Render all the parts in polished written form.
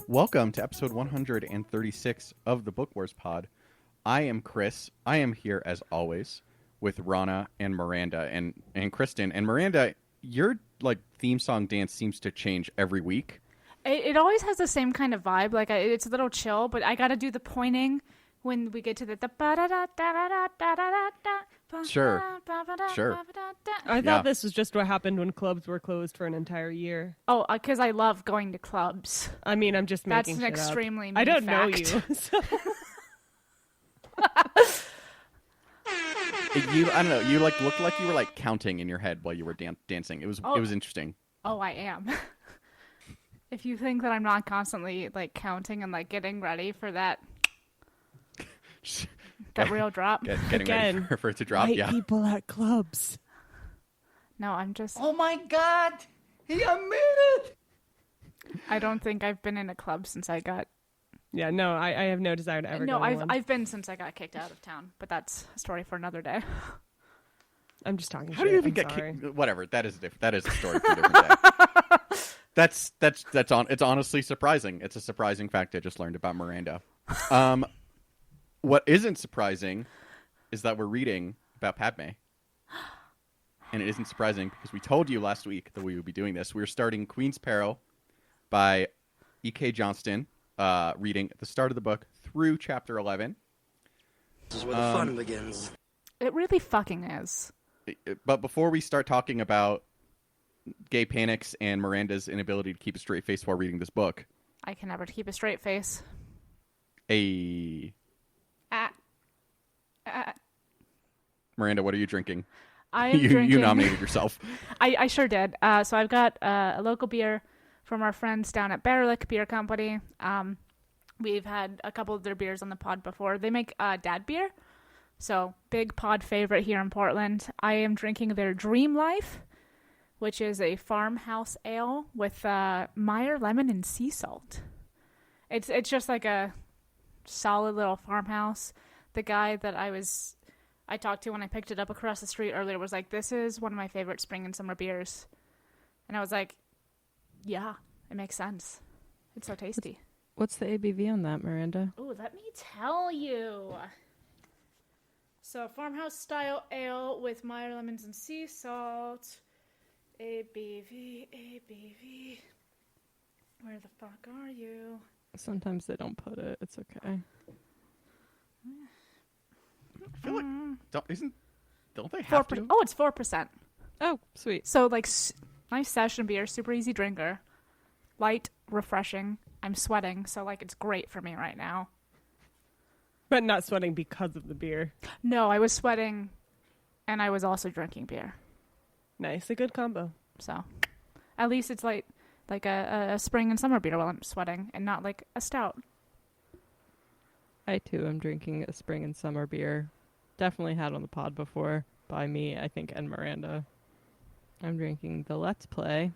Welcome to episode 136 of the Book Wars Pod. I am Chris. I am here as always with Rana and Miranda and Kristen. And Miranda, your theme song dance seems to change every week. It always has the same kind of vibe. It's a little chill, but I got to do the pointing when we get to the Sure. I thought this was just what happened when clubs were closed for an entire year. Oh, because I love going to clubs. I mean, I'm just making That's an shit extremely up. mean I don't know fact. you. So. I don't know. You looked like you were counting in your head while you were dancing. It was interesting. Oh, I am. If you think that I'm not constantly counting and getting ready for that real drop, Getting ready for it to drop. White Yeah. people at clubs. No, I'm just. Oh my God! He admitted it! I don't think I've been in a club since I got. Yeah, no, I have no desire to ever No, go to one. I've been since I got kicked out of town, but that's a story for another day. I'm just talking How shit. do you even I'm get sorry. kicked? Whatever. That is a story for a different day. It's honestly surprising. It's a surprising fact I just learned about Miranda. What isn't surprising is that we're reading about Padme. And it isn't surprising because we told you last week that we would be doing this. We're starting Queen's Peril by E.K. Johnston, reading at the start of the book through chapter 11. This is where the fun begins. It really fucking is. But before we start talking about gay panics and Miranda's inability to keep a straight face while reading this book. I can never keep a straight face. Miranda, what are you drinking? I'm drinking. You nominated yourself. I sure did. So I've got a local beer from our friends down at Barrelick Beer Company. We've had a couple of their beers on the pod before. They make dad beer. So big pod favorite here in Portland. I am drinking their Dream Life, which is a farmhouse ale with Meyer lemon and sea salt. It's just like a solid little farmhouse. The guy that I talked to when I picked it up across the street earlier was like, "This is one of my favorite spring and summer beers," and I was like, "Yeah, it makes sense. It's so tasty." What's the ABV on that, Miranda? Oh, let me tell you. So farmhouse style ale with Meyer lemons and sea salt. ABV. Where the fuck are you? Sometimes they don't put it. It's okay. I feel like don't they have to? Oh, it's 4%. Oh, sweet. So nice session beer, super easy drinker, light, refreshing. I'm sweating, so it's great for me right now. But not sweating because of the beer. No, I was sweating, and I was also drinking beer. Nice, a good combo. So, at least it's like a spring and summer beer while I'm sweating, and not like a stout. I, too, am drinking a spring and summer beer. Definitely had on the pod before by me, I think, and Miranda. I'm drinking the Let's Play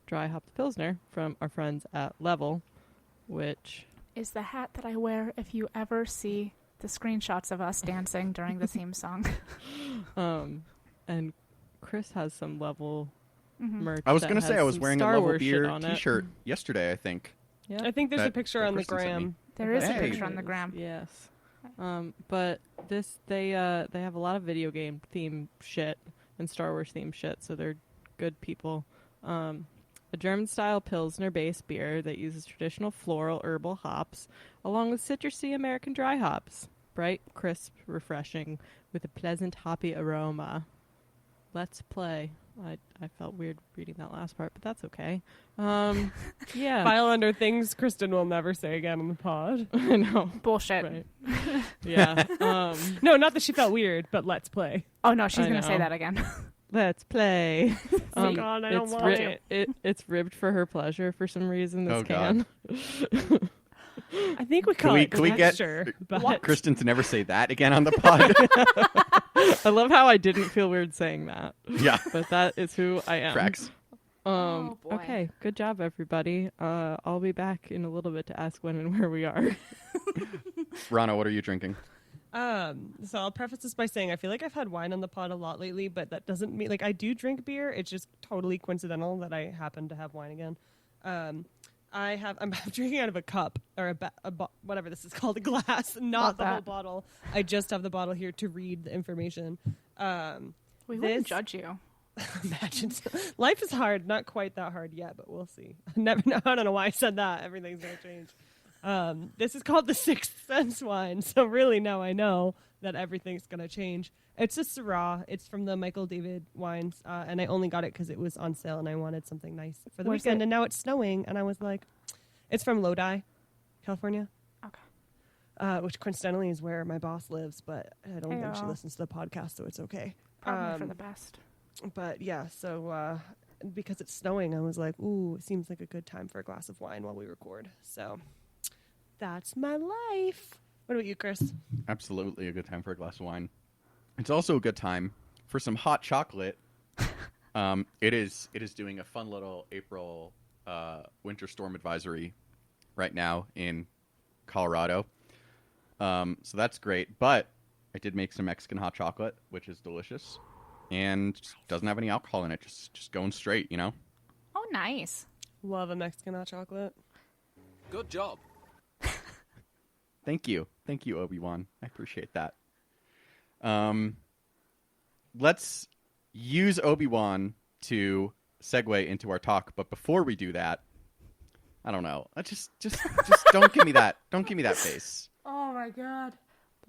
Dry Hopped Pilsner from our friends at Level, which is the hat that I wear if you ever see the screenshots of us dancing during the theme song. And Chris has some Level merch. I was going to say I was wearing a Level beer on t-shirt yesterday, I think. Yeah. I think there's a picture on the Kristen sent me. gram. There is a Hey. picture on the gram. Yes. But they have a lot of video game theme shit and Star Wars theme shit, so they're good people. A German-style Pilsner-based beer that uses traditional floral herbal hops, along with citrusy American dry hops. Bright, crisp, refreshing, with a pleasant hoppy aroma. Let's play. I felt weird reading that last part, but that's okay. Yeah. File under things Kristen will never say again on the pod. I know. Bullshit. Right. Yeah. No, not that she felt weird, but let's play. Oh, no, she's I going to say know. that again. Let's play. Oh, God, I don't want to. It's ribbed for her pleasure for some reason. This Oh, can. God. I think we call it can we get texture. But Kristen to never say that again on the pod? I love how I didn't feel weird saying that. Yeah. But that is who I am. Tracks. Oh, boy. Okay, good job, everybody. I'll be back in a little bit to ask when and where we are. Rana, what are you drinking? so I'll preface this by saying I feel like I've had wine on the pod a lot lately, but that doesn't mean like I do drink beer. It's just totally coincidental that I happen to have wine again. I'm drinking out of a cup or whatever this is called, a glass, not the whole bottle. I just have the bottle here to read the information. We wouldn't judge you. Imagine. Life is hard, not quite that hard yet, but we'll see. I don't know why I said that. Everything's gonna change. This is called the Sixth Sense wine, so really now I know that everything's gonna change. It's a Syrah. It's from the Michael David wines, and I only got it because it was on sale and I wanted something nice for the weekend. And now it's snowing, and I was like, it's from Lodi, California. Okay. Which coincidentally is where my boss lives, but I don't think she listens to the podcast, so it's okay. Probably for the best. But yeah, so because it's snowing, I was like, ooh, it seems like a good time for a glass of wine while we record. So that's my life. What about you, Chris? Absolutely a good time for a glass of wine. It's also a good time for some hot chocolate. It is doing a fun little April winter storm advisory right now in Colorado. So that's great. But I did make some Mexican hot chocolate, which is delicious. And doesn't have any alcohol in it. Just going straight, you know? Oh, nice. Love a Mexican hot chocolate. Good job. Thank you. Thank you, Obi-Wan. I appreciate that. Let's use Obi-Wan to segue into our talk. But before we do that, I don't know. Just don't give me that. Don't give me that face. Oh, my God.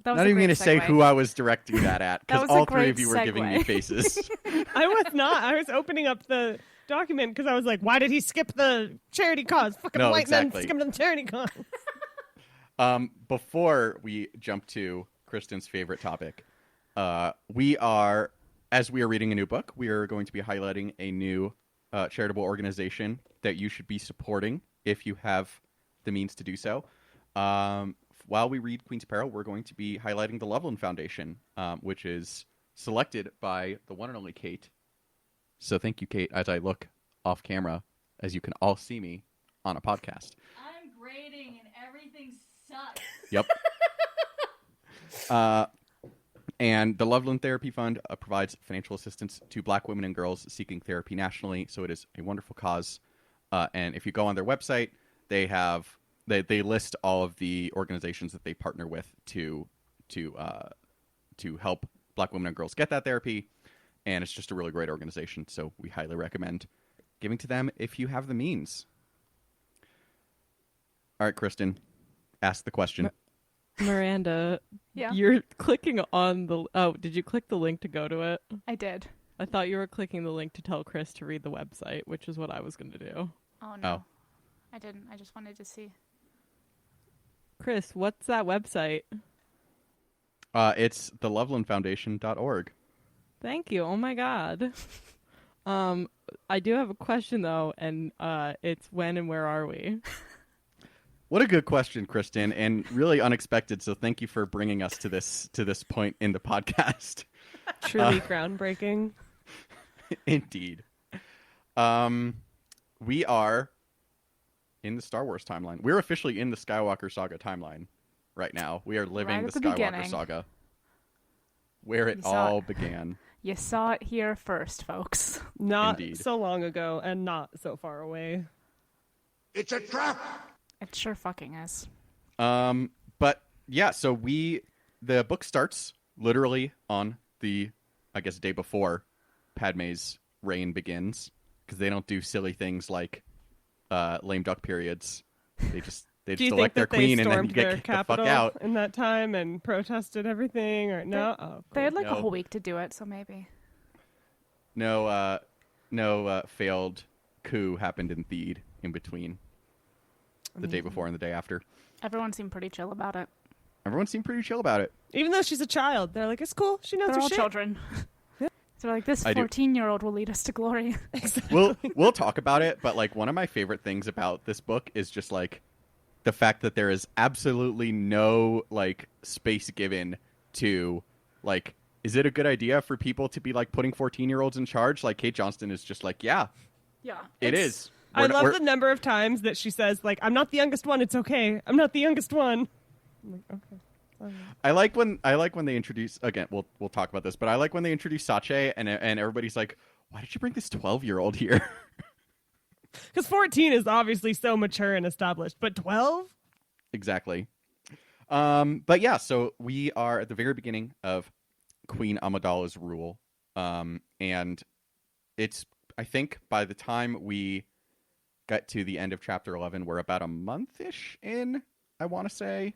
Not even going to say who I was directing that at, because all three of you were segue. giving me faces. I was not. I was opening up the document because I was like, why did he skip the charity cause? Fucking No, white men exactly. skipping the charity cause. Before we jump to Kristen's favorite topic, as we are reading a new book, we are going to be highlighting a new charitable organization that you should be supporting if you have the means to do so. While we read Queen's Peril, we're going to be highlighting the Loveland Foundation, which is selected by the one and only Kate. So thank you, Kate, as I look off camera, as you can all see me on a podcast. I'm grading and everything sucks. Yep. And the Loveland Therapy Fund provides financial assistance to Black women and girls seeking therapy nationally. So it is a wonderful cause. And if you go on their website, they list all of the organizations that they partner with to help Black women and girls get that therapy. And it's just a really great organization. So we highly recommend giving to them if you have the means. All right, Kristen, ask the question. Miranda, Yeah. you're clicking on the... Oh, did you click the link to go to it? I did. I thought you were clicking the link to tell Chris to read the website, which is what I was going to do. Oh, no. Oh. I didn't. I just wanted to see. Chris, what's that website? It's thelovelandfoundation.org. Thank you. Oh, my God. I do have a question, though, and it's when and where are we? What a good question, Kristen, and really unexpected. So thank you for bringing us to this point in the podcast. Truly groundbreaking. Indeed. We are in the Star Wars timeline. We're officially in the Skywalker saga timeline right now. We are living Right the at the Skywalker beginning. saga, where it You saw all it. began. You saw it here first, folks. Not Indeed. so long ago and not so far away. It's a trap! It sure fucking is. But yeah, so the book starts literally on the, I guess, day before Padme's reign begins, because they don't do silly things like lame duck periods. They just Do you think elect their that they queen and then stormed you their get kicked the fuck capital out. in that time and protested everything? Or no? Oh, They had like No. a whole week to do it, so maybe. No failed coup happened in Theed in between the day before and the day after. Everyone seemed pretty chill about it. Everyone seemed pretty chill about it. Even though she's a child, they're like, it's cool. She knows They're her all shit. children. So they're like, this I do. 14-year-old will lead us to glory. We'll talk about it, but like one of my favorite things about this book is just like the fact that there is absolutely no like space given to like, is it a good idea for people to be like putting 14-year-olds in charge? Like Kate Johnston is just like, yeah, it is. I love the number of times that she says, like, I'm not the youngest one. It's okay. I'm not the youngest one. I'm like, okay. Sorry. I like when they introduce, again, we'll talk about this, but I like when they introduce Sache and everybody's like, why did you bring this 12-year-old here? Because 14 is obviously so mature and established, but 12? Exactly. But yeah, so we are at the very beginning of Queen Amidala's rule. And it's, I think by the time we get to the end of chapter 11, we're about a month-ish in, I want to say.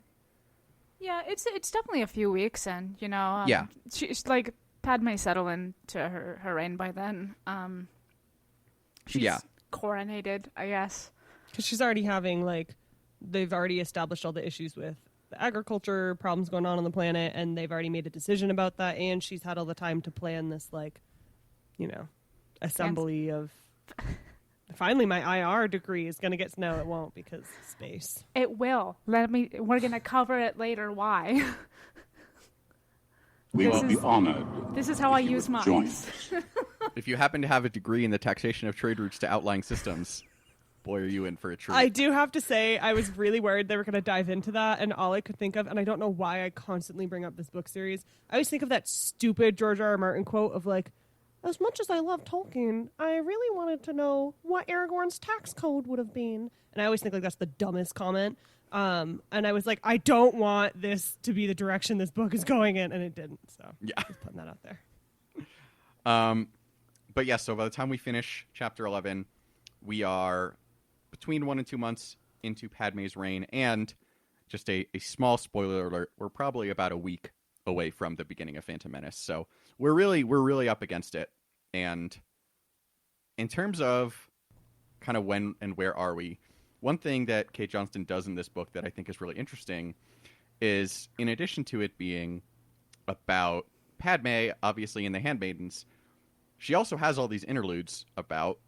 Yeah, it's definitely a few weeks in, you know. Yeah. She's like, Padme settle into her reign by then. She's coronated, I guess. Because she's already having, like, they've already established all the issues with the agriculture problems going on the planet, and they've already made a decision about that, and she's had all the time to plan this, like, you know, assembly of... Finally, my IR degree is going to get... No, it won't, because space. It will. We're going to cover it later. Why? We will be honored. This is how I use mine. If you happen to have a degree in the taxation of trade routes to outlying systems, boy, are you in for a treat. I do have to say, I was really worried they were going to dive into that, and all I could think of, and I don't know why I constantly bring up this book series, I always think of that stupid George R. R. Martin quote of, like, as much as I love Tolkien, I really wanted to know what Aragorn's tax code would have been. And I always think, like, that's the dumbest comment. And I was like, I don't want this to be the direction this book is going in, and it didn't. So yeah, just putting that out there. But yeah, so by the time we finish chapter 11, we are between 1 and 2 months into Padme's reign, and just a small spoiler alert, we're probably about a week away from the beginning of Phantom Menace. So we're really up against it. And in terms of kind of when and where are we, one thing that Kate Johnston does in this book that I think is really interesting is, in addition to it being about Padme, obviously, in the Handmaidens, she also has all these interludes about,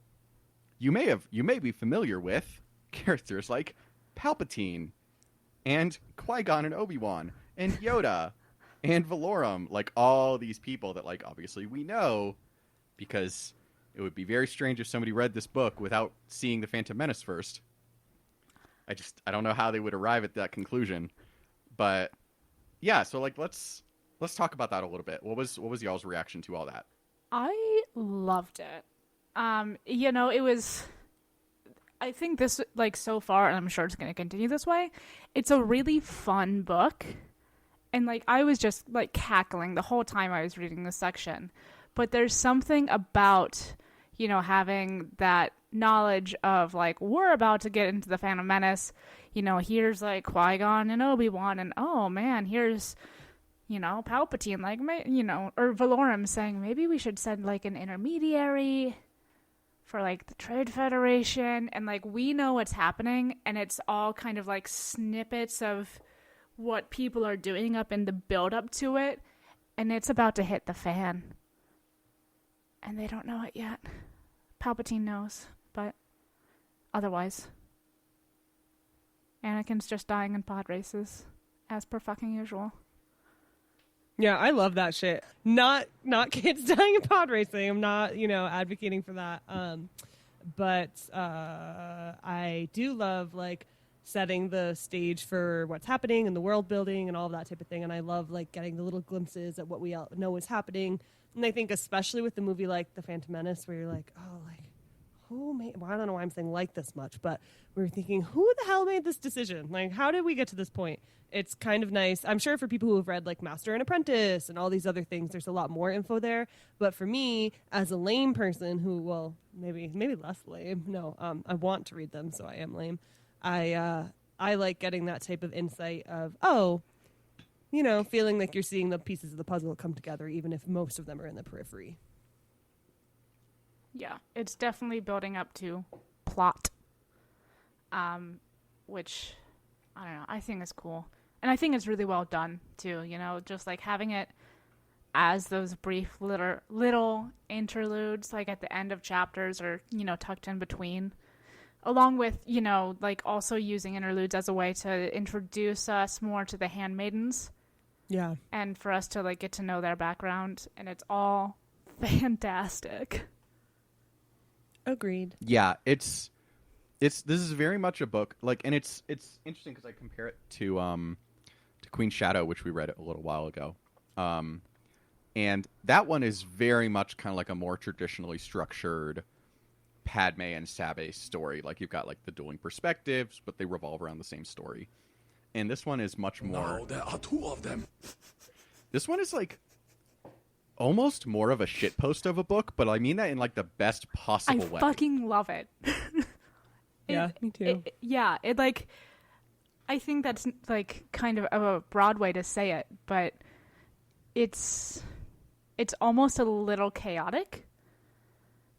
you may be familiar with characters like Palpatine and Qui-Gon and Obi-Wan and Yoda and Valorum, like all these people that, like, obviously we know, because it would be very strange if somebody read this book without seeing the Phantom Menace first. I don't know how they would arrive at that conclusion, but yeah. So like, let's talk about that a little bit. What was y'all's reaction to all that? I loved it. You know, it was. I think this, like, so far, and I'm sure it's going to continue this way. It's a really fun book, and like I was just like cackling the whole time I was reading this section. But there's something about, you know, having that knowledge of, like, we're about to get into the Phantom Menace. You know, here's, like, Qui-Gon and Obi-Wan, and, oh, man, here's, you know, Palpatine, like, you know, or Valorum saying, maybe we should send, like, an intermediary for, like, the Trade Federation. And, like, we know what's happening, and it's all kind of, like, snippets of what people are doing up in the build-up to it, and it's about to hit the fan. And they don't know it yet. Palpatine knows, but otherwise, Anakin's just dying in pod races, as per fucking usual. Yeah, I love that shit. Not kids dying in pod racing. I'm not, you know, advocating for that. But I do love, like, setting the stage for what's happening and the world building and all of that type of thing. And I love, like, getting the little glimpses at what we all know is happening. And I think especially with the movie like The Phantom Menace, where you're like, oh, like, who made... Well, I don't know why I'm saying like this much, but we were thinking, who the hell made this decision? Like, how did we get to this point? It's kind of nice. I'm sure for people who have read, like, Master and Apprentice and all these other things, there's a lot more info there. But for me, as a lame person who, well, maybe less lame. No, I want to read them, so I am lame. I like getting that type of insight of, oh... You know, feeling like you're seeing the pieces of the puzzle come together, even if most of them are in the periphery. Yeah, it's definitely building up to plot, which, I don't know, I think is cool. And I think it's really well done, too, you know, just, like, having it as those brief little interludes, like, at the end of chapters or, you know, tucked in between, along with, you know, like also using interludes as a way to introduce us more to the handmaidens Yeah. and for us to like get to know their background, and it's all fantastic. Agreed. Yeah, this is very much a book like, and it's interesting because I compare it to Queen's Shadow, which we read a little while ago, and that one is very much kind of like a more traditionally structured Padme and Sabe story. Like you've got like the dueling perspectives, but they revolve around the same story. And this one is much more. Now there are two of them. This one is like almost more of a shitpost of a book, but I mean that in like the best possible way. I fucking love it. Yeah, me too. It like, I think that's like kind of a broad way to say it, but it's almost a little chaotic.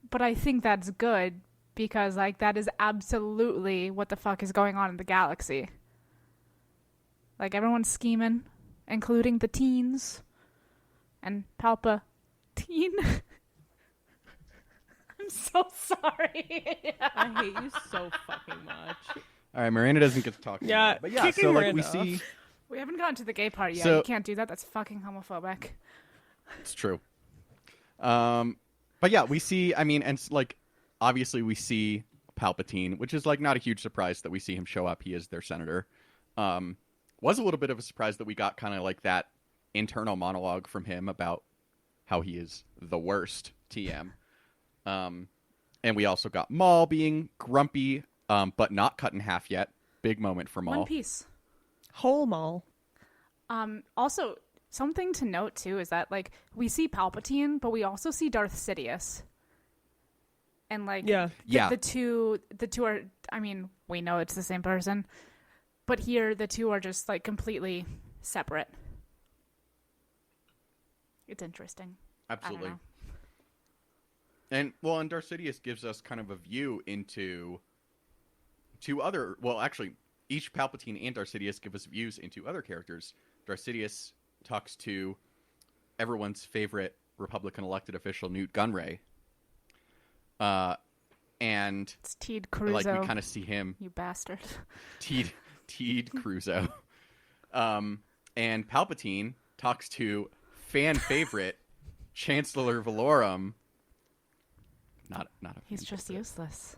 But I think that's good because like that is absolutely what the fuck is going on in the galaxy. Like everyone's scheming, including the teens and Palpatine. I'm so sorry. I hate you so fucking much. All right, Miranda doesn't get to talk. Yeah, anymore. But yeah. kicking So like Miranda we off. see, We haven't gotten to the gay part yet. So- You can't do that. That's fucking homophobic. it's true. But yeah, we see. I mean, and like obviously we see Palpatine, which is like not a huge surprise that we see him show up. He is their senator. Was a little bit of a surprise that we got kind of like that internal monologue from him about how he is the worst TM. And we also got Maul being grumpy, but not cut in half yet. Big moment for Maul. One piece. Whole mall. Also, something to note too is that like we see Palpatine, but we also see Darth Sidious. And like Yeah. Yeah. the two are, I mean, we know it's the same person, but here the two are just like completely separate. It's interesting. Absolutely. I don't know. And well, and Darth Sidious gives us kind of a view into two other. Well, actually, each Palpatine and Darth Sidious give us views into other characters. Darth Sidious talks to everyone's favorite Republican elected official, Newt Gunray. And It's Teed Cruzo. like we kind of see him, You bastard. Teed Cruzo. And Palpatine talks to fan favorite Chancellor Valorum. Not a He's fan just favorite. useless.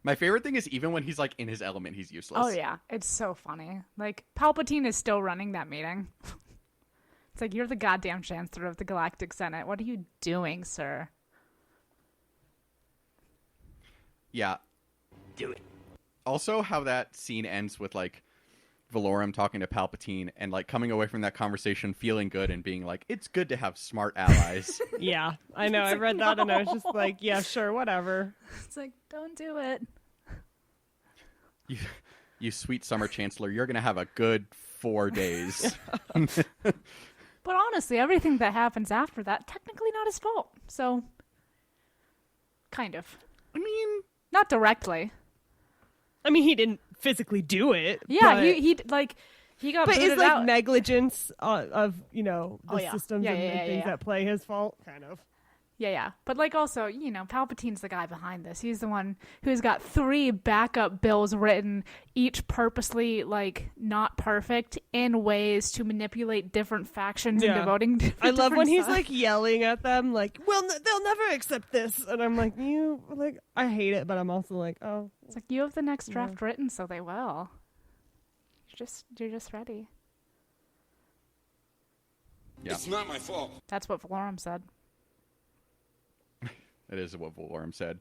My favorite thing is even when he's like in his element, he's useless. Oh yeah, it's so funny. Like Palpatine is still running that meeting. It's like, you're the goddamn Chancellor of the Galactic Senate. What are you doing, sir? Yeah. Do it. Also, how that scene ends with like Valorum talking to Palpatine and like coming away from that conversation feeling good and being like, it's good to have smart allies. Yeah, I know. I read that and I was just like, yeah, sure, whatever. It's like, don't do it. You sweet summer Chancellor, you're gonna have a good 4 days. But honestly, everything that happens after that, technically not his fault. So, kind of. I mean, Not directly. I mean, he didn't physically do it. Yeah, but, he got But booted is like out. negligence of the Oh, yeah. systems Yeah, and yeah, things yeah. that play his fault, kind of. Yeah. But like also, Palpatine's the guy behind this. He's the one who's got 3 backup bills written, each purposely like not perfect in ways to manipulate different factions Yeah. and devoting. I love when he's sides. like yelling at them, like, "Well, they'll never accept this," and I'm like, I hate it, but I'm also like, oh, It's like, you have the next draft written, so they will. You're just ready. yeah, It's not my fault. That's what Valorum said. that is what Valorum said.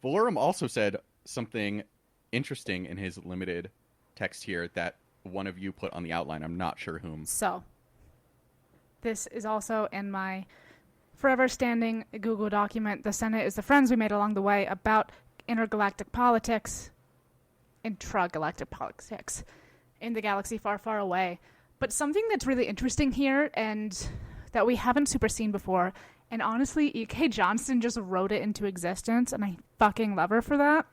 Valorum also said something interesting in his limited text here that one of you put on the outline. I'm not sure whom. So, this is also in my forever standing Google document. The Senate is the friends we made along the way about intergalactic politics, intragalactic politics in the galaxy far, far away. But something that's really interesting here and that we haven't super seen before, and honestly, E.K. Johnston just wrote it into existence, and I fucking love her for that,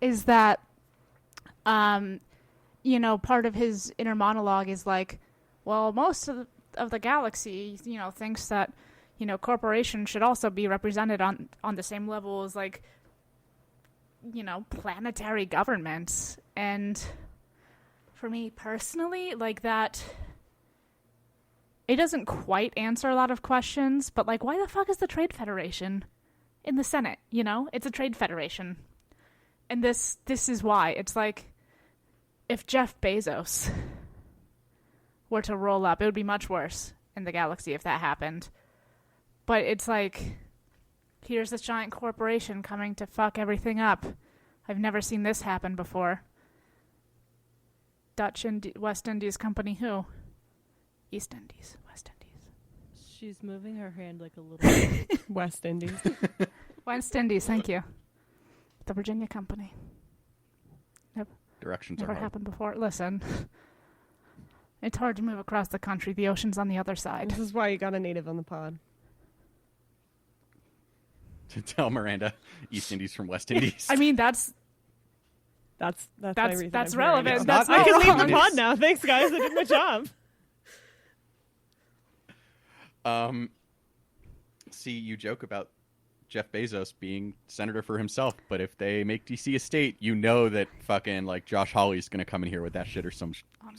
is that, part of his inner monologue is like, well, most of the galaxy, thinks that, corporations should also be represented on the same level as, like, planetary governments. And for me personally, like, that, it doesn't quite answer a lot of questions, but, like, why the fuck is the Trade Federation in the Senate? It's a trade federation. And this is why. It's like, if Jeff Bezos were to roll up, it would be much worse in the galaxy if that happened. But it's like, here's this giant corporation coming to fuck everything up. I've never seen this happen before. Dutch and West Indies Company who? East Indies, West Indies. She's moving her hand like a little bit. West Indies. West Indies, thank you. The Virginia Company. Directions Never are hard. happened before. Listen, it's hard to move across the country. The ocean's on the other side. This is why you got a native on the pod. To tell Miranda, East Indies from West Indies. I mean, that's my reason. that's I'm relevant. here. That's I not can leave wrong. the pod now. Thanks, guys. I did my job. See, you joke about Jeff Bezos being senator for himself, but if they make DC a state, you know that fucking like Josh Hawley's gonna come in here with that shit or some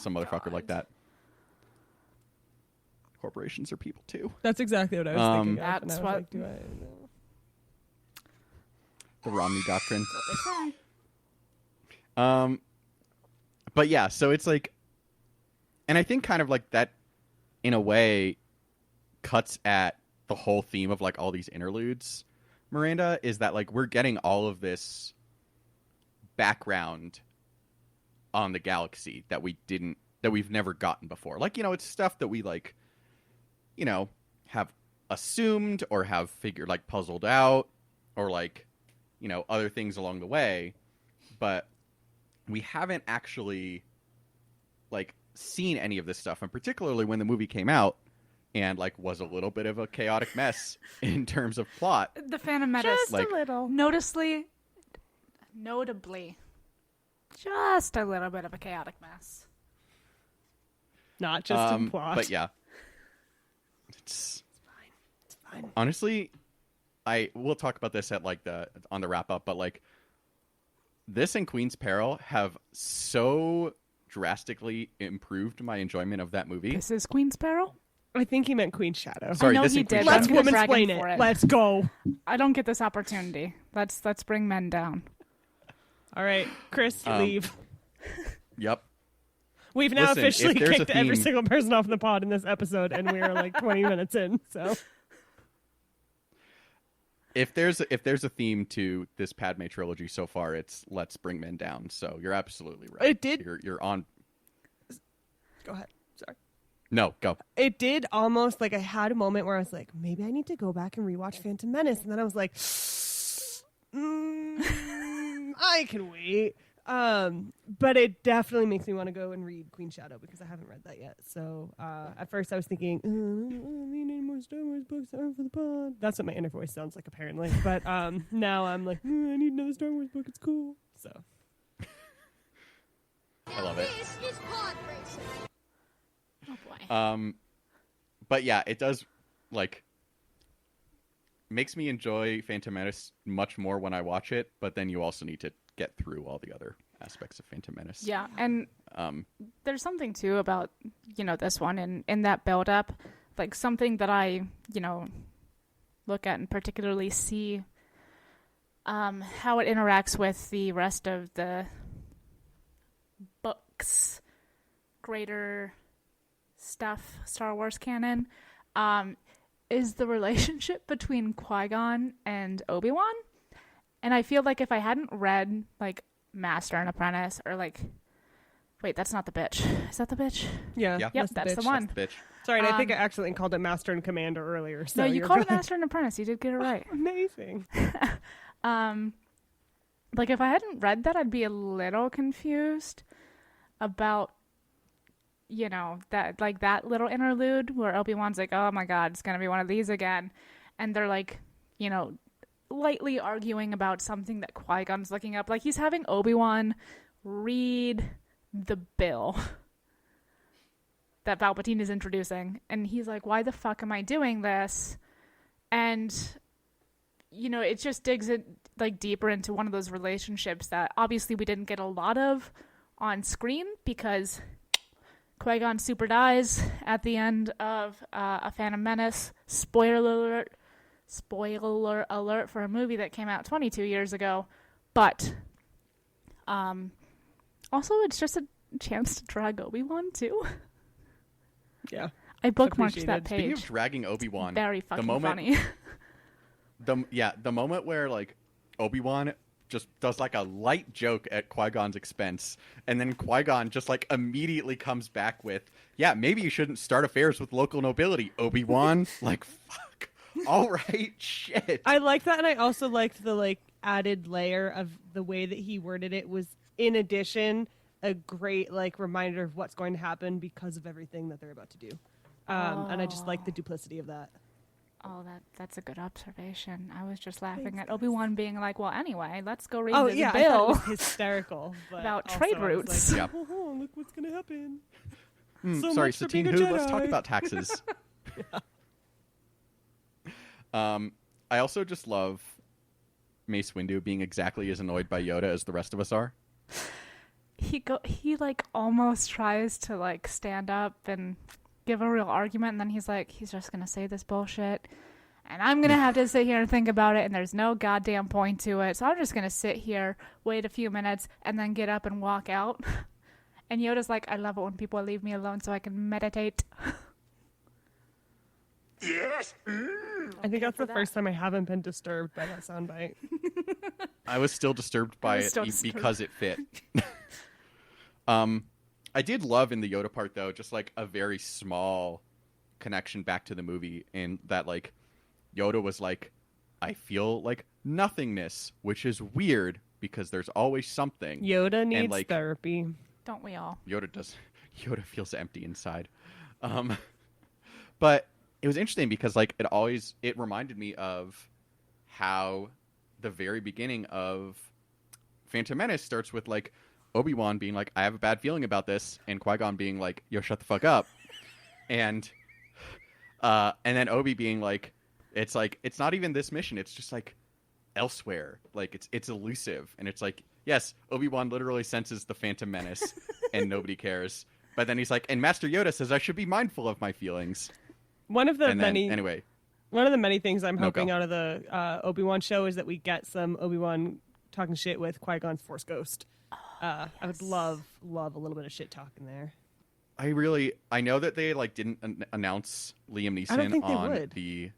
motherfucker like that. Corporations are people too. That's exactly what I was thinking. Of, That's and I was what- like, do I know? The Romney Doctrine. But yeah, so it's like, and I think kind of like that, in a way, cuts at the whole theme of like all these interludes. Miranda, is that like we're getting all of this background on the galaxy that we've never gotten before. Like, it's stuff that we like, have assumed or have figured, like puzzled out, or like, other things along the way, but we haven't actually like seen any of this stuff. And particularly when the movie came out and like was a little bit of a chaotic mess in terms of plot. The Phantom Menace. Just like- a little. Notably, just a little bit of a chaotic mess. Not just in plot. But yeah, it's fine. honestly, we'll talk about this at like on the wrap up, but like this and Queen's Peril have so drastically improved my enjoyment of that movie. This is Queen's Peril? I think he meant Queen's Shadow. Sorry, I know this he and Queen's did. Let's I'm Shadow. gonna drag him woman-splain it. for it. Let's go. I don't get this opportunity. Let's bring men down. All right, Chris, leave. Yep. We've now Listen, officially if there's a kicked every theme- single person off the pod in this episode, and we are like 20 minutes in. So If there's a theme to this Padme trilogy so far, it's let's bring men down. So you're absolutely right. It did- You're on. go ahead. Sorry. No, go. It did almost like I had a moment where I was like, maybe I need to go back and rewatch Phantom Menace, and then I was like, I can wait. But it definitely makes me want to go and read Queen Shadow because I haven't read that yet. So at first I was thinking, I need any more Star Wars books for the pod. That's what my inner voice sounds like apparently. But now I'm like, I need another Star Wars book. It's cool. So I love it. This is pod racing. Oh boy. But yeah, it does like makes me enjoy Phantom Menace much more when I watch it. But then you also need to get through all the other aspects of Phantom Menace. Yeah, and there's something too about this one and in that build up, like something that I look at and particularly see how it interacts with the rest of the books, greater stuff, Star Wars canon, is the relationship between Qui-Gon and Obi-Wan. And I feel like if I hadn't read like Master and Apprentice or like, wait, that's not the bitch. Is that the bitch? yeah, Yeah. Yep, that's the bitch. one. Bitch. Sorry, and I think I accidentally called it Master and Commander earlier. So No, you you're called it good. Master and Apprentice. You did get it right. Amazing. Like if I hadn't read that, I'd be a little confused about, that like that little interlude where Obi-Wan's like, oh my God, it's going to be one of these again. And they're like, lightly arguing about something that Qui-Gon's looking up. Like he's having Obi-Wan read the bill that Palpatine is introducing. And he's like, why the fuck am I doing this? And, it just digs it like deeper into one of those relationships that obviously we didn't get a lot of on screen because Qui-Gon super dies at the end of A Phantom Menace. Spoiler alert for a movie that came out 22 years ago. But also it's just a chance to drag Obi-Wan too. Yeah. I bookmarked Appreciated. that Speaking page. of dragging Obi-Wan, Very fucking the moment, funny. the moment where like Obi-Wan just does like a light joke at Qui-Gon's expense, and then Qui-Gon just like immediately comes back with, "Yeah, maybe you shouldn't start affairs with local nobility, Obi-Wan." Like, fuck. All right, shit. I like that, and I also liked the like added layer of the way that he worded it was, in addition, a great like reminder of what's going to happen because of everything that they're about to do. And I just like the duplicity of that. Oh, that's a good observation. I was just laughing at Obi-Wan being like, well, anyway, let's go read Oh this yeah, I thought it bill was hysterical but about also trade I was routes. Like, Yeah. oh, look what's gonna happen. Sorry, much for Satine being a Who, let's Jedi. talk about taxes. I also just love Mace Windu being exactly as annoyed by Yoda as the rest of us are. He like almost tries to like stand up and give a real argument, and then he's just gonna say this bullshit, and I'm gonna have to sit here and think about it, and there's no goddamn point to it, so I'm just gonna sit here, wait a few minutes, and then get up and walk out. And Yoda's like, I love it when people leave me alone so I can meditate. Yes. I think that's the first time I haven't been disturbed by that soundbite. I was still disturbed by was it still disturbed. because it fit. I did love in the Yoda part though, just like a very small connection back to the movie, in that like Yoda was like, I feel like nothingness, which is weird because there's always something. Yoda needs like, therapy. Don't we all? Yoda feels empty inside. But it was interesting because like it reminded me of how the very beginning of Phantom Menace starts with like Obi-Wan being like, I have a bad feeling about this, and Qui-Gon being like, yo, shut the fuck up. and then Obi being like, it's not even this mission, it's just like elsewhere. Like it's elusive. And it's like, yes, Obi-Wan literally senses the Phantom Menace and nobody cares. But then he's like, and Master Yoda says I should be mindful of my feelings. One of the many things I'm hoping go. out of the Obi-Wan show is that we get some Obi-Wan talking shit with Qui-Gon's Force Ghost. I would love a little bit of shit talking there. I know that they like didn't announce Liam I don't Neeson think they on would. the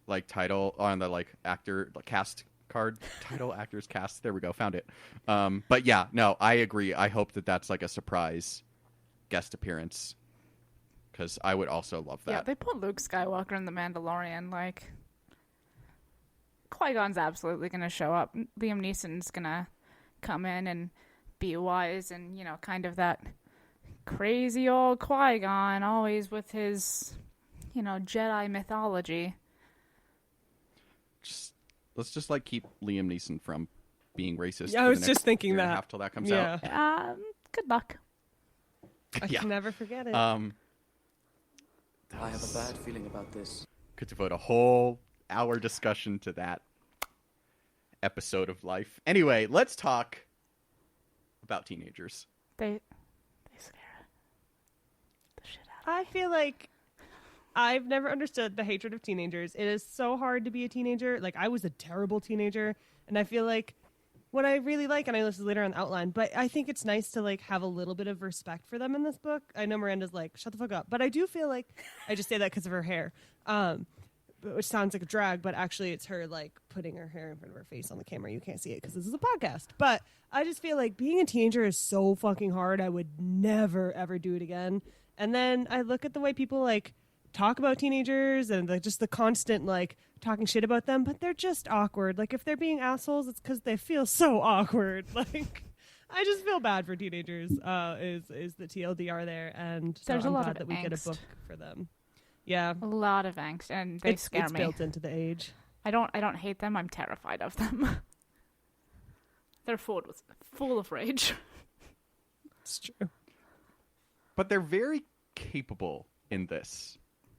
like title, on the like actor cast card, title actors cast. There we go, found it. But yeah, no, I agree. I hope that that's like a surprise guest appearance, because I would also love that. Yeah, they put Luke Skywalker in The Mandalorian. Like, Qui-Gon's absolutely going to show up. Liam Neeson's going to come in and be wise and, kind of that crazy old Qui-Gon, always with his, Jedi mythology. Let's just like keep Liam Neeson from being racist. Yeah, I for was the just next thinking year and a that. half till that comes Yeah. out. Good luck. I Yeah. can never forget it. I have a bad feeling about this. Could devote a whole hour discussion to that episode of life. Anyway, let's talk about teenagers. They scare the shit out. I feel like I've never understood the hatred of teenagers. It is so hard to be a teenager. Like, I was a terrible teenager, and I feel like what I really like, and I listen later on the outline, but I think it's nice to like have a little bit of respect for them in this book. I know Miranda's like, shut the fuck up, but I do feel like I just say that because of her hair, which sounds like a drag, but actually it's her like putting her hair in front of her face on the camera. You can't see it because this is a podcast, but I just feel like being a teenager is so fucking hard. I would never ever do it again. And then I look at the way people like talk about teenagers and just the constant like talking shit about them, but they're just awkward. Like, if they're being assholes, it's because they feel so awkward. Like, I just feel bad for teenagers. Is the TLDR there? And so There's a I'm lot glad of that we get a angst. book for them. Yeah, A lot of angst, and they scare it's me. built into the age. I don't hate them. I'm terrified of them. They're full of rage. It's true. But they're very capable in this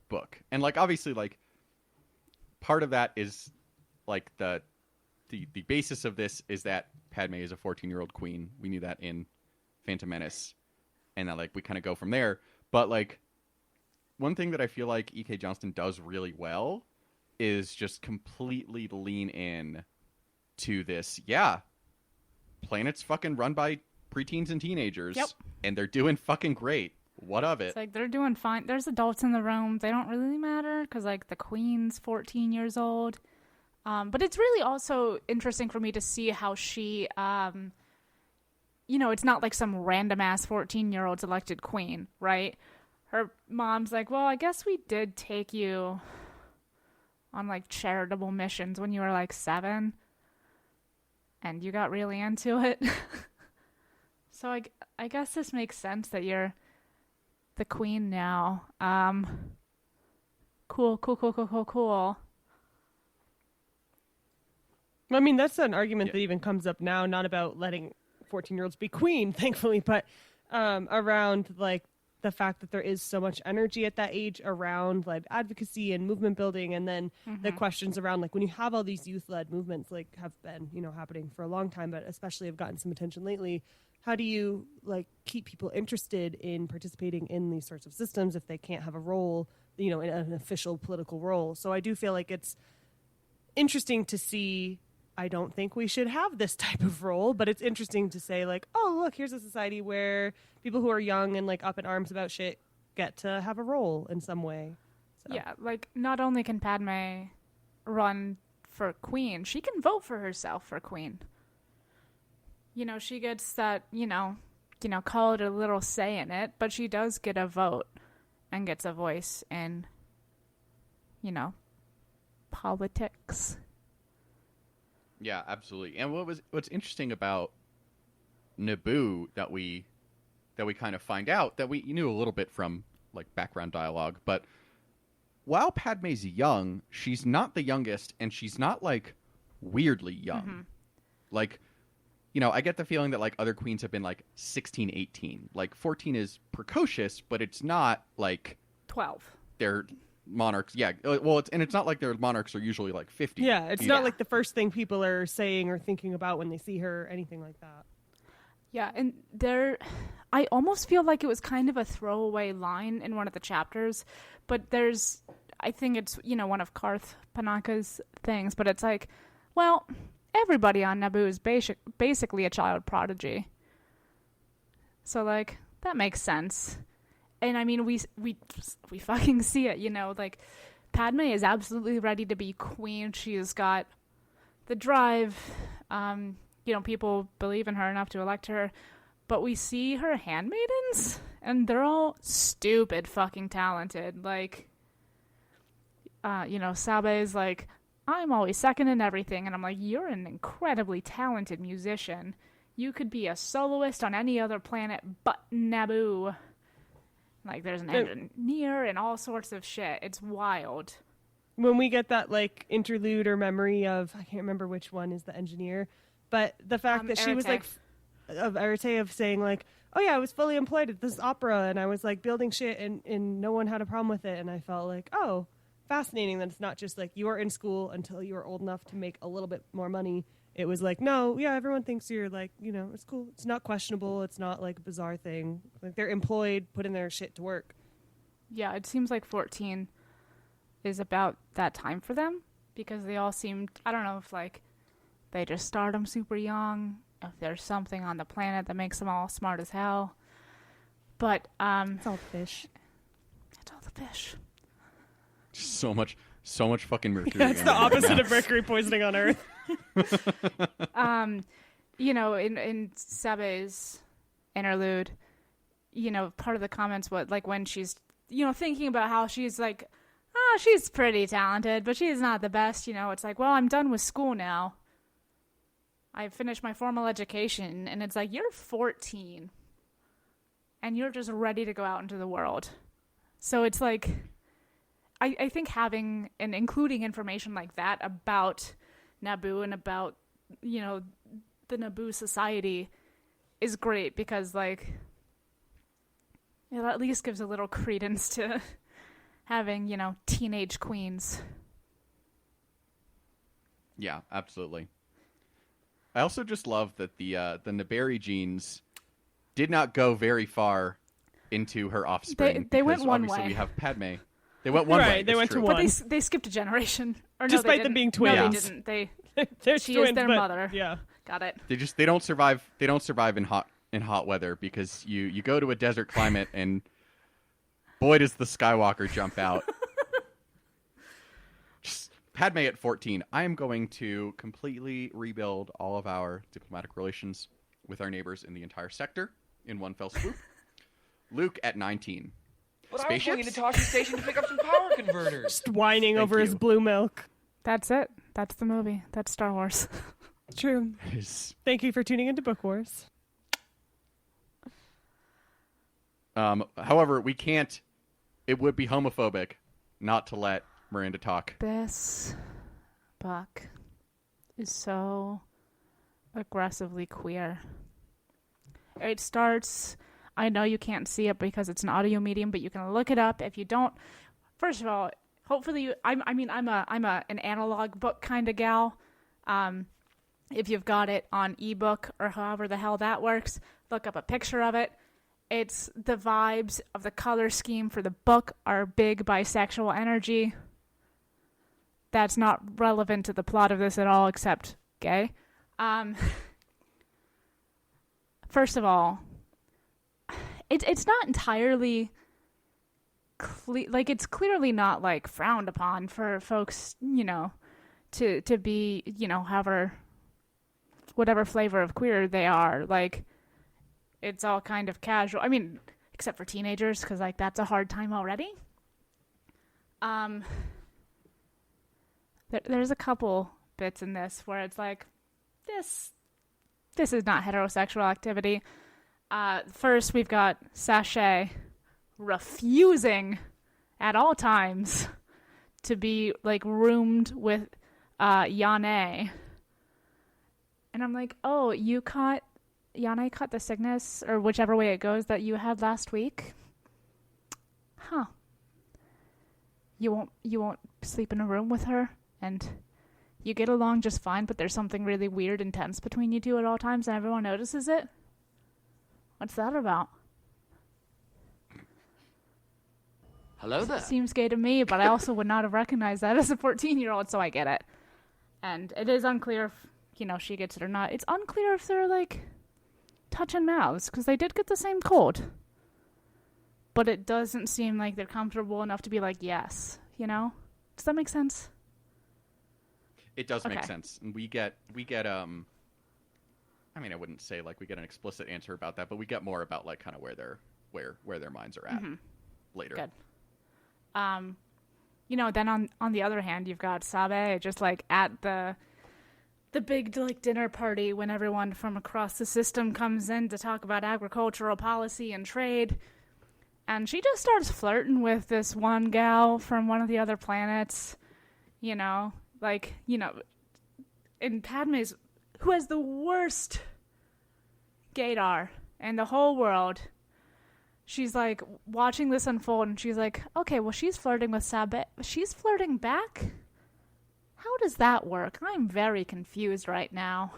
book. And like obviously like part of that is like the basis of this is that Padme is a 14-year-old queen. We knew that in Phantom Menace, and that like we kind of go from there. But like one thing that I feel like E.K. Johnston does really well is just completely lean in to this. Yeah, planet's fucking run by preteens and teenagers, Yep. and they're doing fucking great. What of it? It's like they're doing fine. There's adults in the room. They don't really matter because like the queen's 14 years old. But it's really also interesting for me to see how she, it's not like some random ass 14-year-old's elected queen, right? Her mom's like, well, I guess we did take you on like charitable missions when you were like 7 and you got really into it. So I guess this makes sense that you're the queen now. Cool. I mean, that's an argument that even comes up now, not about letting 14-year-olds be queen, thankfully, but around like the fact that there is so much energy at that age around like advocacy and movement building, and then the questions around like when you have all these youth-led movements like have been happening for a long time, but especially have gotten some attention lately. How do you like keep people interested in participating in these sorts of systems if they can't have a role, in an official political role? So I do feel like it's interesting to see. I don't think we should have this type of role, but it's interesting to say like, oh, look, here's a society where people who are young and like up in arms about shit get to have a role in some way. So. Yeah, like not only can Padme run for queen, she can vote for herself for queen. She gets that, call it a little say in it, but she does get a vote and gets a voice in, politics. Yeah, absolutely. And what's interesting about Naboo that we kind of find out that we knew a little bit from like background dialogue, but while Padme's young, she's not the youngest, and she's not like weirdly young. Like, I get the feeling that like other queens have been like 16, 18. Like 14 is precocious, but it's not like 12. They're monarchs. Yeah. Well, it's not like their monarchs are usually like 50. Yeah, it's not like the first thing people are saying or thinking about when they see her, anything like that. Yeah, and I almost feel like it was kind of a throwaway line in one of the chapters, but I think it's, one of Karth Panaka's things, but it's like, well, everybody on Naboo is basically a child prodigy. So, like, that makes sense. And, I mean, we fucking see it, like, Padme is absolutely ready to be queen. She's got the drive, people believe in her enough to elect her. But we see her handmaidens, and they're all stupid fucking talented. Like, Sabe's like, I'm always second in everything. And I'm like, you're an incredibly talented musician. You could be a soloist on any other planet but Naboo. Like, there's an engineer and all sorts of shit. It's wild. When we get that, like, interlude or memory of, I can't remember which one is the engineer, but the fact that she was, like, of Arete, of saying, like, oh, yeah, I was fully employed at this opera, and I was, like, building shit, and no one had a problem with it, and I felt like, oh, fascinating that it's not just, like, you are in school until you are old enough to make a little bit more money. It was like, no, yeah, everyone thinks you're, like, it's cool. It's not questionable. It's not, like, a bizarre thing. Like, they're employed, putting their shit to work. Yeah, it seems like 14 is about that time for them, because they all seemed, I don't know if, like, they just start them super young, if there's something on the planet that makes them all smart as hell. But, It's all fish. It's all the fish. So much fucking mercury. Yeah, it's the opposite of mercury poisoning on Earth. In Sabe's interlude, part of the comments was like when she's, thinking about how she's like, she's pretty talented, but she's not the best, it's like, well, I'm done with school now. I finished my formal education, and it's like, you're 14 and you're just ready to go out into the world. So it's like, I think having and including information like that about Naboo and about, the Naboo society is great, because, like, it at least gives a little credence to having, teenage queens. Yeah, absolutely. I also just love that the Naberi genes did not go very far into her offspring. They went because one obviously way. we have Padme. They went one way. Right, they it's went to true. one. But they skipped a generation. Or no, Despite they them didn't. being No, they twins. didn't. They They're she twins, is their but- mother. Yeah. Got it. They don't survive. They don't survive in hot weather because you go to a desert climate and boy does the Skywalker jump out. Just Padme at 14. I am going to completely rebuild all of our diplomatic relations with our neighbors in the entire sector in one fell swoop. Luke at 19. But I was going Spaceships? into Toshi Station to pick up some power converters. Just whining Thank over his you. blue milk. That's it. That's the movie. That's Star Wars. True. Thank you for tuning into Book Wars. However, we can't. It would be homophobic not to let Miranda talk. This book is so aggressively queer. It starts. I know you can't see it because it's an audio medium, but you can look it up. If you don't, first of all, hopefully you. I'm an analog book kind of gal. If you've got it on ebook or however the hell that works, look up a picture of it. It's the vibes of the color scheme for the book are big bisexual energy. That's not relevant to the plot of this at all, except gay. First of all, it's not entirely it's clearly not like frowned upon for folks, to be, however, whatever flavor of queer they are. Like, it's all kind of casual. I mean, except for teenagers, because like that's a hard time already. There's a couple bits in this where it's like, this is not heterosexual activity. First, we've got Sashay refusing at all times to be like roomed with Yane. And I'm like, oh, Yane caught the sickness, or whichever way it goes, that you had last week? Huh. You won't sleep in a room with her, and you get along just fine, but there's something really weird and tense between you two at all times, and everyone notices it? What's that about? Hello there. Seems gay to me, but I also would not have recognized that as a 14-year-old, so I get it. And it is unclear if, she gets it or not. It's unclear if they're, like, touching mouths, because they did get the same cold. But it doesn't seem like they're comfortable enough to be like, yes, Does that make sense? It does make Okay. sense. And we get I mean, I wouldn't say like we get an explicit answer about that, but we get more about like kind of where their minds are at later. Good. Then on the other hand, you've got Sabe just like at the big like dinner party when everyone from across the system comes in to talk about agricultural policy and trade. And she just starts flirting with this one gal from one of the other planets, and Padme's, who has the worst gaydar in the whole world. She's like watching this unfold and she's like, okay, well, she's flirting with Sabe. She's flirting back? How does that work? I'm very confused right now.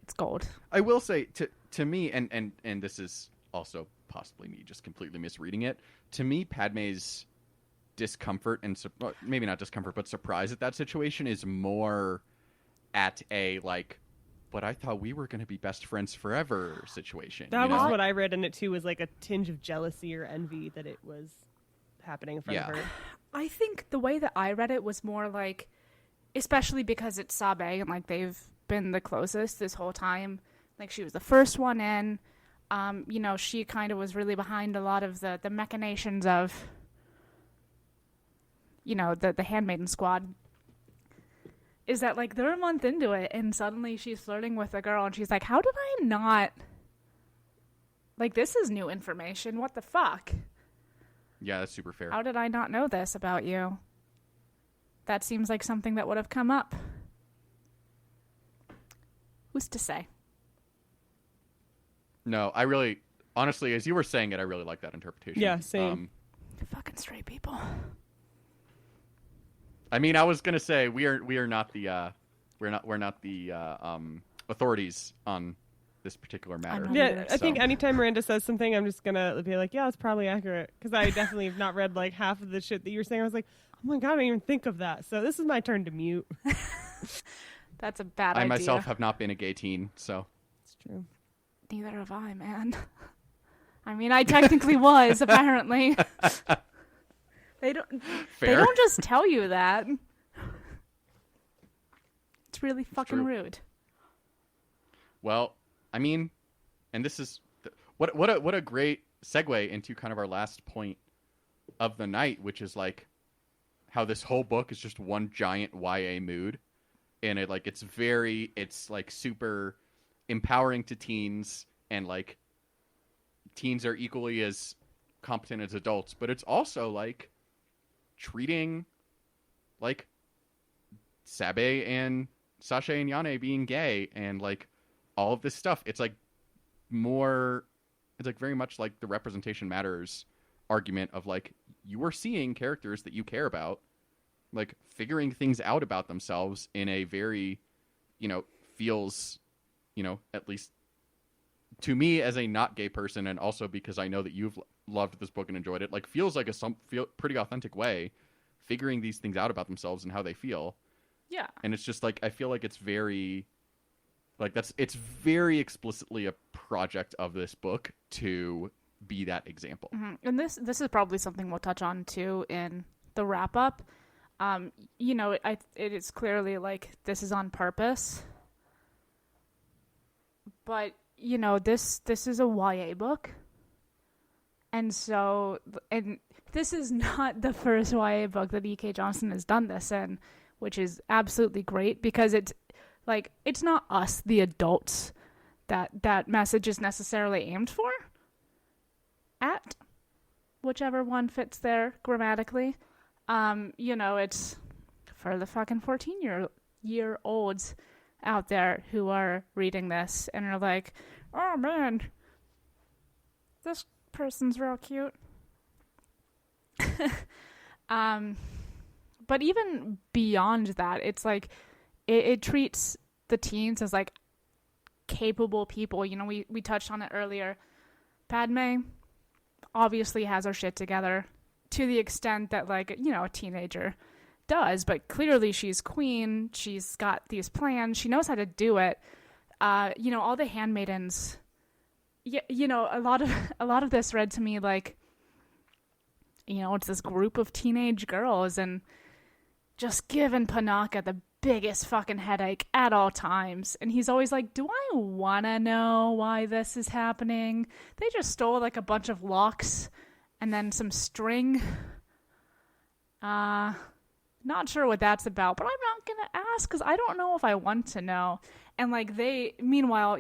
It's gold. I will say to me, and this is also possibly me just completely misreading it. To me, Padme's discomfort and maybe not discomfort, but surprise at that situation is more at a like, but I thought we were going to be best friends forever situation. That was know? what I read in it too, was like a tinge of jealousy or envy that it was happening in front of her. I think the way that I read it was more like, especially because it's Sabe and like they've been the closest this whole time. Like she was the first one in. She kind of was really behind a lot of the machinations of, the Handmaiden squad. Is that like they're a month into it and suddenly she's flirting with a girl and she's like, how did I not? Like, this is new information. What the fuck? Yeah, that's super fair. How did I not know this about you? That seems like something that would have come up. Who's to say? No, I really, honestly, as you were saying it, I really like that interpretation. Yeah, same. Fucking straight people. I mean, I was gonna say we are not the authorities on this particular matter. not Yeah, either, I think so. anytime Miranda says something, I'm just gonna be like, yeah, it's probably accurate, because I definitely have not read like half of the shit that you were saying. I was like, oh my god, I didn't even think of that. So this is my turn to mute. That's a bad I idea. myself have not been a gay teen, so It's true. Neither have I, man. I mean, I technically was, apparently. They don't fair. just tell you that. It's really fucking true. rude. Well, I mean, and this is what a great segue into kind of our last point of the night, which is like how this whole book is just one giant YA mood, and it's like super empowering to teens, and like teens are equally as competent as adults, but it's also like treating like Sabe and Sasha and Yane being gay and like all of this stuff. It's like very much like the representation matters argument of like you are seeing characters that you care about like figuring things out about themselves in a very, feels, at least to me as a not gay person, and also because I know that you've loved this book and enjoyed it, like feels like feel pretty authentic way figuring these things out about themselves and how they feel. Yeah. And it's just like I feel like it's very it's very explicitly a project of this book to be that example. Mm-hmm. And this is probably something we'll touch on too in the wrap up. It is clearly like this is on purpose, but this is a YA book, and this is not the first YA book that E.K. Johnston has done this in, which is absolutely great because it's not us, the adults, that message is necessarily aimed for, at whichever one fits there grammatically. It's for the fucking 14-year-olds out there who are reading this and are like, oh man, this person's real cute. But even beyond that, it's like it treats the teens as like capable people. We touched on it earlier. Padme obviously has her shit together to the extent that a teenager does, but clearly she's queen. She's got these plans. She knows how to do it. All the handmaidens. A lot of this read to me like, it's this group of teenage girls and just giving Panaka the biggest fucking headache at all times. And he's always like, do I want to know why this is happening? They just stole like a bunch of locks and then some string. Not sure what that's about, but I'm not going to ask because I don't know if I want to know. And meanwhile,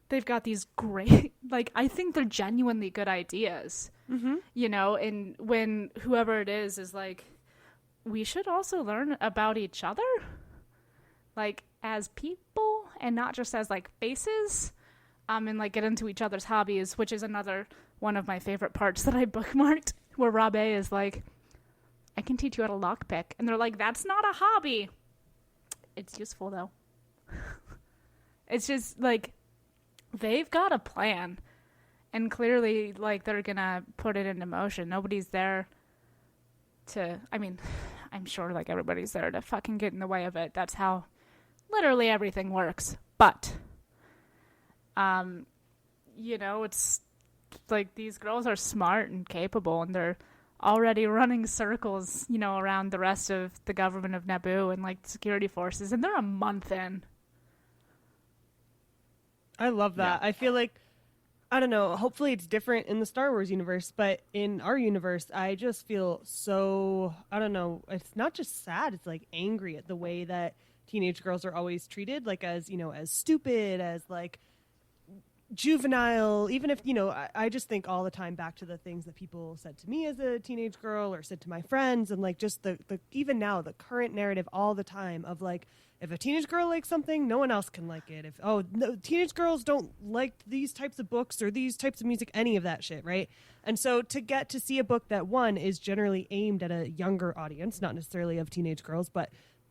they've got these great, I think they're genuinely good ideas. Mm-hmm. And when whoever it is like, we should also learn about each other, as people and not just as faces, and get into each other's hobbies, which is another one of my favorite parts that I bookmarked, where Rabe is like, I can teach you how to lockpick. And they're like, that's not a hobby. It's useful though. It's just they've got a plan, and clearly they're gonna put it into motion. Nobody's there to, I'm sure everybody's there to fucking get in the way of it. That's how literally everything works. But, it's these girls are smart and capable, and they're already running circles, around the rest of the government of Naboo and security forces, and they're a month in. I love that. Yeah. I feel like, I don't know, hopefully it's different in the Star Wars universe, but in our universe, I just feel so, I don't know, it's not just sad, it's angry at the way that teenage girls are always treated, as, as stupid, as juvenile, even if, I just think all the time back to the things that people said to me as a teenage girl or said to my friends, and just the even now, the current narrative all the time of if a teenage girl likes something, no one else can like it. If no, teenage girls don't like these types of books or these types of music, any of that shit, right? And so to get to see a book that one is generally aimed at a younger audience, not necessarily of teenage girls, but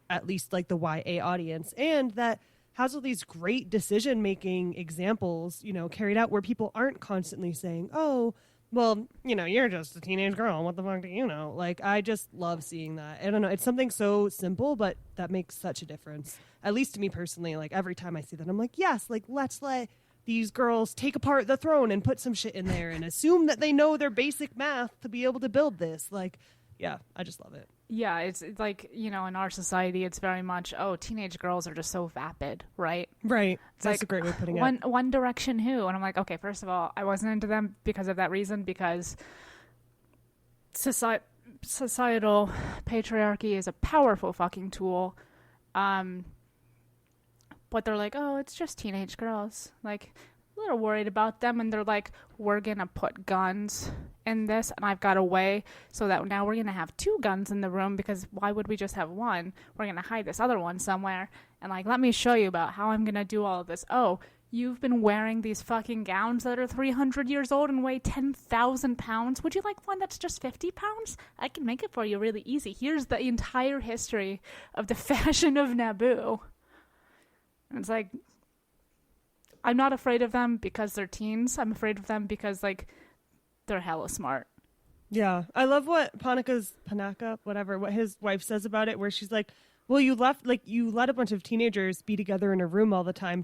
at least like the YA audience, and that has all these great decision-making examples, carried out where people aren't constantly saying, oh, well, you're just a teenage girl. What the fuck do you know? Like, I just love seeing that. I don't know. It's something so simple, but that makes such a difference. At least to me personally, like, every time I see that, I'm like, yes, like, let's let these girls take apart the throne and put some shit in there and assume that they know their basic math to be able to build this. Like, yeah, I just love it. Yeah, it's like, in our society, it's very much, teenage girls are just so vapid, right? Right. It's That's like, a great way of putting it. One Direction who? And I'm like, okay, first of all, I wasn't into them because of that reason, because societal patriarchy is a powerful fucking tool. But they're like, oh, it's just teenage girls. Like, a little worried about them, and they're like, we're gonna put guns in this, and I've got a way so that now we're gonna have 2 guns in the room, because why would we just have one? We're gonna hide this other one somewhere, and like, let me show you about how I'm gonna do all of this. Oh, you've been wearing these fucking gowns that are 300 years old and weigh 10,000 pounds. Would you like one that's just 50 pounds? I can make it for you really easy. Here's the entire history of the fashion of Naboo. And it's like, I'm not afraid of them because they're teens. I'm afraid of them because, like, they're hella smart. Yeah. I love what what his wife says about it, where she's like, well, you let a bunch of teenagers be together in a room all the time.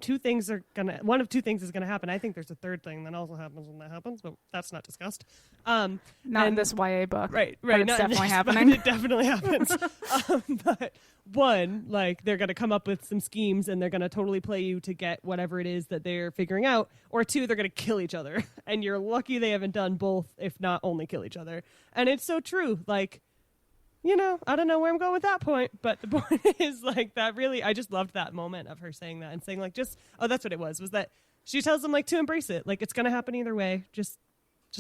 One of two things is going to happen. I think there's a third thing that also happens when that happens, but that's not discussed. Not in this YA book. Right. But it's definitely happening. It definitely happens. But one, like, they're going to come up with some schemes and they're going to totally play you to get whatever it is that they're figuring out. Or 2, they're going to kill each other. And you're lucky they haven't done both, if not only kill each other. And it's so true. Like, I don't know where I'm going with that point, but the point is, like, that really, I just loved that moment of her saying that and saying, like, that's what it was that she tells them, like, to embrace it. Like, it's going to happen either way. Just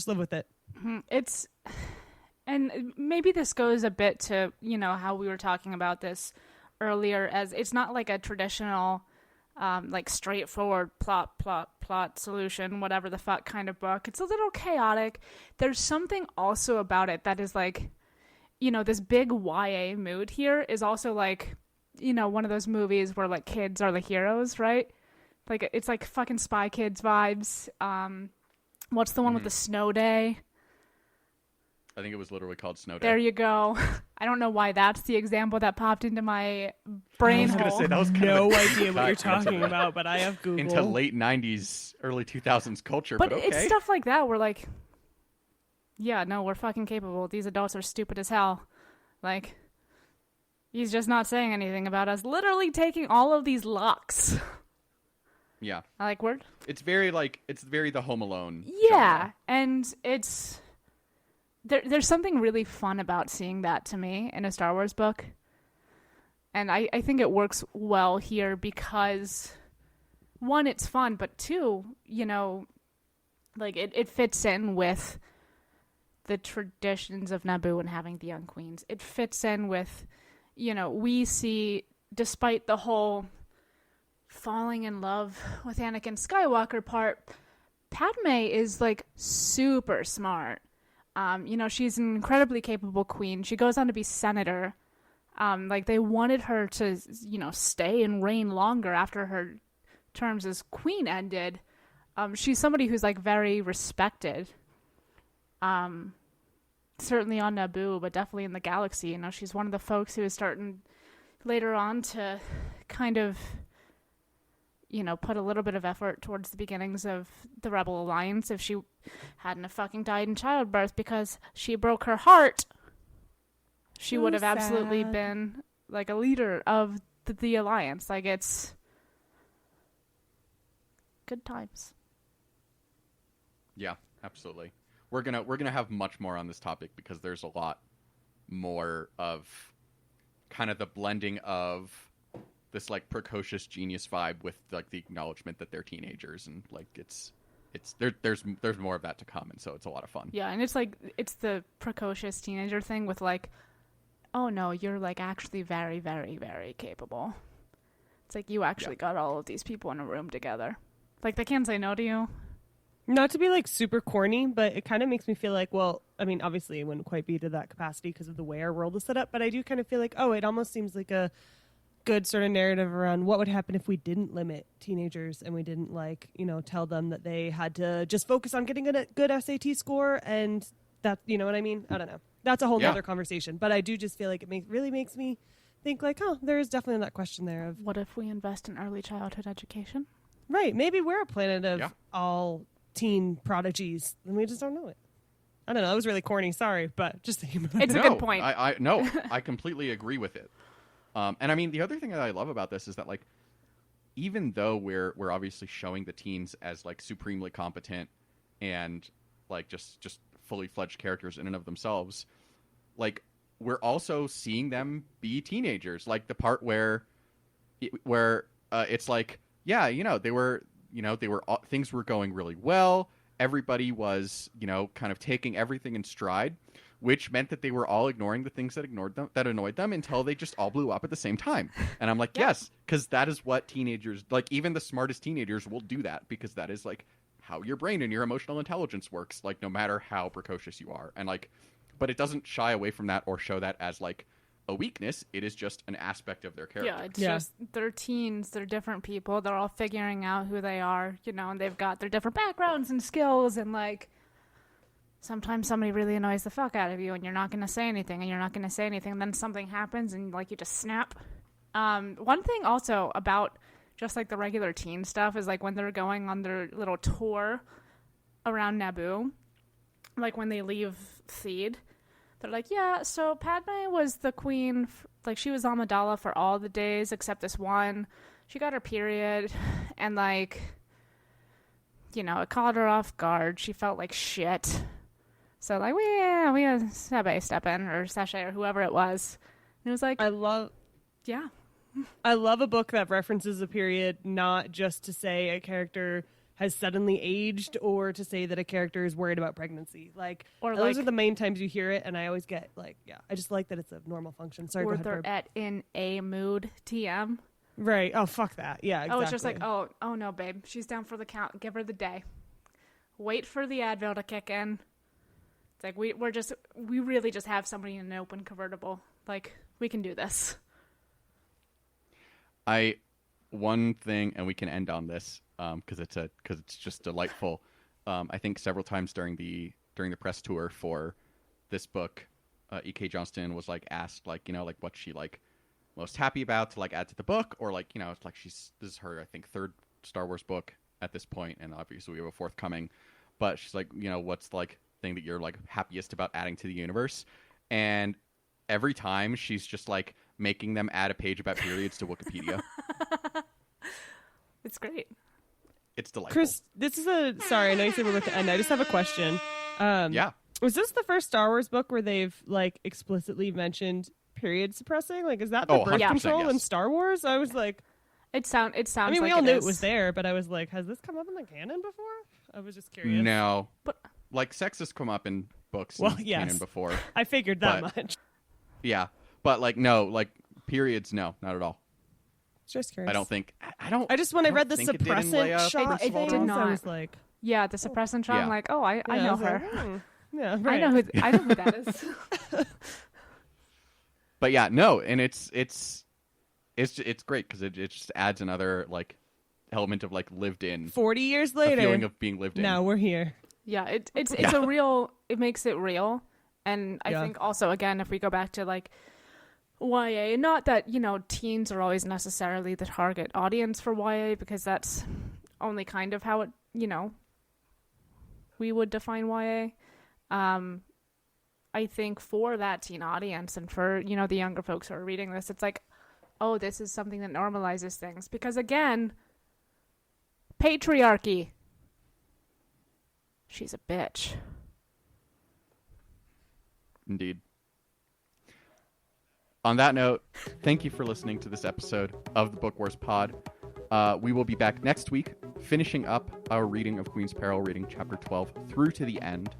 live with it. And maybe this goes a bit to, how we were talking about this earlier, as it's not like a traditional, like, straightforward plot solution, whatever the fuck kind of book. It's a little chaotic. There's something also about it that is like, this big YA mood here is also like, one of those movies where, like, kids are the heroes, right? Like, it's like fucking Spy Kids vibes. What's the one with the snow day? I think it was literally called Snow Day. There you go. I don't know why that's the example that popped into my brain I was hole. going to say, that was kind No of idea what you're talking about, but I have Google. into late 90s, early 2000s culture, but okay. It's stuff like that where, like, yeah, no, we're fucking capable. These adults are stupid as hell. Like, he's just not saying anything about us literally taking all of these locks. Yeah. Like, it's very the Home Alone. Yeah, genre. and it's there's something really fun about seeing that to me in a Star Wars book. And I think it works well here because, one, it's fun, but 2, like, it fits in with the traditions of Naboo and having the young queens. It fits in with, we see, despite the whole falling in love with Anakin Skywalker part, Padme is, like, super smart. She's an incredibly capable queen. She goes on to be senator. Like, they wanted her to, stay and reign longer after her terms as queen ended. She's somebody who's, like, very respected. Certainly on Naboo, but definitely in the galaxy. She's one of the folks who is starting later on to kind of, put a little bit of effort towards the beginnings of the Rebel Alliance. If she hadn't have fucking died in childbirth because she broke her heart, she would have absolutely been, like, a leader of the Alliance. Like, it's good times. Yeah, absolutely. We're gonna have much more on this topic because there's a lot more of kind of the blending of this, like, precocious genius vibe with, like, the acknowledgement that they're teenagers, and, like, there's more of that to come, and so it's a lot of fun. Yeah, and it's like, it's the precocious teenager thing with, like, oh no, you're, like, actually very, very, very capable. It's like you actually got all of these people in a room together. Like, they can't say no to you. Not to be like super corny, but it kind of makes me feel like, well, I mean, obviously it wouldn't quite be to that capacity because of the way our world is set up, but I do kind of feel like, oh, it almost seems like a good sort of narrative around what would happen if we didn't limit teenagers and we didn't, like, you know, tell them that they had to just focus on getting a good SAT score, and that, you know what I mean? I don't know. That's a whole nother conversation, but I do just feel like it really makes me think like, oh, there is definitely that question there of, What if we invest in early childhood education? right, maybe we're a planet of all teen prodigies and we just don't know it. I don't know. That was really corny. Sorry, but just thinking about It's it. a good point. I completely agree with it. And I mean, the other thing that I love about this is that, like, even though we're obviously showing the teens as like supremely competent and like just fully fledged characters in and of themselves, like, we're also seeing them be teenagers. Like the part where it's like, yeah, they were things were going really well. Everybody was, kind of taking everything in stride, which meant that they were all ignoring the things that annoyed them until they just all blew up at the same time. And I'm like, yes, because that is what teenagers, like, even the smartest teenagers will do that, because that is like how your brain and your emotional intelligence works, like, no matter how precocious you are. And like, but it doesn't shy away from that or show that as like a weakness. It is just an aspect of their character. Yeah, it's just, they're teens, they're different people, they're all figuring out who they are, and they've got their different backgrounds and skills, and like, sometimes somebody really annoys the fuck out of you and you're not going to say anything, and then something happens and like you just snap. One thing also about just like the regular teen stuff is like when they're going on their little tour around Naboo, like when they leave Theed, they're like, yeah, so Padme was the queen, like she was Amidala for all the days except this one. She got her period and like, it caught her off guard. She felt like shit. So like we had Sebe step in, or Sashay, or whoever it was. And it was like, I love a book that references a period, not just to say a character has suddenly aged or to say that a character is worried about pregnancy. Like, or those are the main times you hear it, and I always get like, I just like that it's a normal function. Sorry, or go ahead, they're in a mood TM. Right. Oh, fuck that. Yeah, exactly. Oh, it's just like, oh no, babe. She's down for the count. Give her the day. Wait for the Advil to kick in. It's like, we really just have somebody in an open convertible. Like, we can do this. One thing, and we can end on this, because it's just delightful. I think several times during the press tour for this book, E.K. Johnston was like asked like what she like most happy about to like add to the book, or like it's like this is her, I think, third Star Wars book at this point, and obviously we have a fourth coming, but she's like, what's like thing that you're like happiest about adding to the universe? And every time she's just like making them add a page about periods to Wikipedia. It's great. It's delightful. Chris, this is sorry, I know you said we're at the end. I just have a question. Was this the first Star Wars book where they've like explicitly mentioned period suppressing? Like, is that the birth control in Star Wars? I was like, it sounds. I mean, we like all knew it was there, but I was like, has this come up in the canon before? I was just curious. No, but like sex has come up in books and canon before. I figured that much. Yeah, but like no, like periods, no, not at all. Just curious. I don't think. I just when I read the suppressant shot, it did not. I was like, the suppressant shot. I'm like, oh, I know her. Like, yeah, right. I know who that is. But yeah, no, and it's great because it just adds another like element of like lived in. 40 years later, a feeling of being lived in. Now we're here. Yeah, it's a real. It makes it real, and I think also again, if we go back to like YA, not that teens are always necessarily the target audience for YA, because that's only kind of how it we would define YA. I think for that teen audience and for the younger folks who are reading this, it's like, oh, this is something that normalizes things, because again, patriarchy. She's a bitch. Indeed. On that note, thank you for listening to this episode of the Book Wars Pod. We will be back next week, finishing up our reading of Queen's Peril, reading chapter 12 through to the end.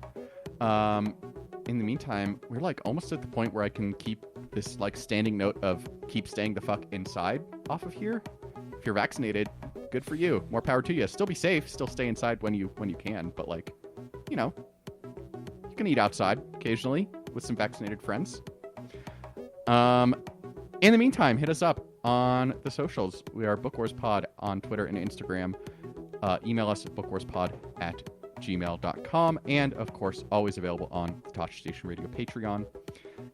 In the meantime, we're like almost at the point where I can keep this like standing note of keep staying the fuck inside off of here. if you're vaccinated, good for you. More power to you. Still be safe. Still stay inside when you can. But like, you know, you can eat outside occasionally with some vaccinated friends. In the meantime, hit us up on the socials. We are Book Wars Pod on Twitter and Instagram. Email us at bookwarspod@gmail.com. And, of course, always available on the Tosh Station Radio Patreon.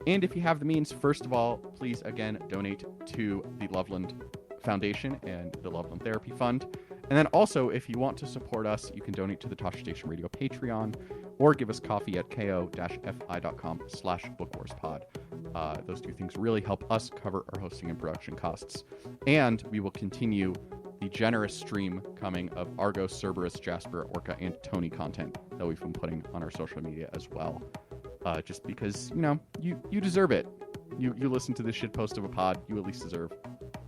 And if you have the means, first of all, please, again, donate to the Loveland Foundation and the Loveland Therapy Fund. And then also, if you want to support us, you can donate to the Tosh Station Radio Patreon or give us coffee at ko-fi.com/bookwarspod. Those two things really help us cover our hosting and production costs. And we will continue the generous stream coming of Argos, Cerberus, Jasper, Orca, and Tony content that we've been putting on our social media as well. Just because, you know, you deserve it. You listen to this shitpost of a pod, you at least deserve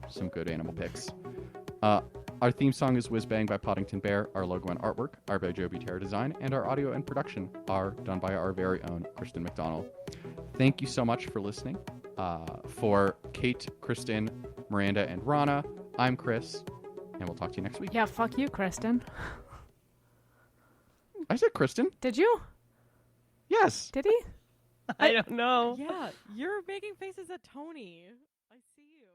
some good animal pics. Our theme song is Whiz Bang by Poddington Bear. Our logo and artwork are by Joby Terra Design, and our audio and production are done by our very own Kristen McDonald. Thank you so much for listening. For Kate, Kristen, Miranda, and Rana, I'm Chris, and we'll talk to you next week. Yeah, fuck you, Kristen. I said Kristen. Did you? Yes. Did he? I don't know. Yeah, you're making faces at Tony. I see you.